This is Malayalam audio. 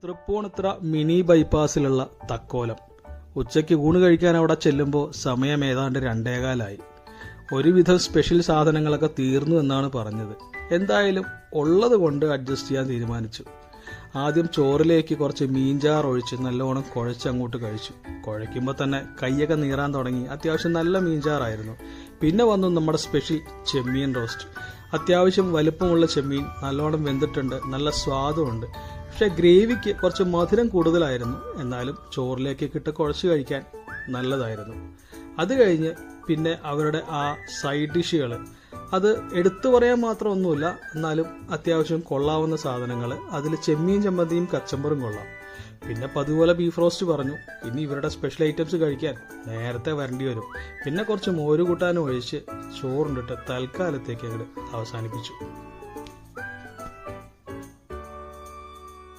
തൃപ്പൂണിത്തുറ മിനി ബൈപ്പാസിലുള്ള തക്കോലം. ഉച്ചയ്ക്ക് ഊണ് കഴിക്കാൻ അവിടെ ചെല്ലുമ്പോൾ സമയം ഏതാണ്ട് 2:15. ഒരുവിധം സ്പെഷ്യൽ സാധനങ്ങളൊക്കെ തീർന്നു എന്നാണ് പറഞ്ഞത്. എന്തായാലും ഉള്ളത് കൊണ്ട് അഡ്ജസ്റ്റ് ചെയ്യാൻ തീരുമാനിച്ചു. ആദ്യം ചോറിലേക്ക് കുറച്ച് മീൻചാർ ഒഴിച്ച് നല്ലോണം കുഴച്ചങ്ങോട്ട് കഴിച്ചു. കുഴയ്ക്കുമ്പോൾ തന്നെ കൈയൊക്കെ നീറാൻ തുടങ്ങി. അത്യാവശ്യം നല്ല മീൻചാറായിരുന്നു. പിന്നെ വന്നു നമ്മുടെ സ്പെഷ്യൽ ചെമ്മീൻ റോസ്റ്റ്. അത്യാവശ്യം വലുപ്പമുള്ള ചെമ്മീൻ, നല്ലോണം വെന്തിട്ടുണ്ട്, നല്ല സ്വാദുമുണ്ട്. പക്ഷെ ഗ്രേവിക്ക് കുറച്ച് മധുരം കൂടുതലായിരുന്നു. എന്നാലും ചോറിലേക്ക് ഇട്ട് കുഴച്ച് കഴിക്കാൻ നല്ലതായിരുന്നു. അത് കഴിഞ്ഞ് പിന്നെ അവരുടെ ആ സൈഡ് ഡിഷുകൾ, അത് എടുത്തു പറയാൻ മാത്രം ഒന്നുമില്ല, എന്നാലും അത്യാവശ്യം കൊള്ളാവുന്ന സാധനങ്ങൾ. അതിൽ ചെമ്മീൻ ചമ്മന്തിയും കച്ചമ്പറും കൊള്ളാം. പിന്നെ പതുപോലെ ബീഫ് റോസ്റ്റ് പറഞ്ഞു. ഇനി ഇവരുടെ സ്പെഷ്യൽ ഐറ്റംസ് കഴിക്കാൻ നേരത്തെ വരേണ്ടി വരും. പിന്നെ കുറച്ച് മോര് കൂട്ടാനും ഒഴിച്ച് ചോറുണ്ടിട്ട് തൽക്കാലത്തേക്ക് അവസാനിപ്പിച്ചു.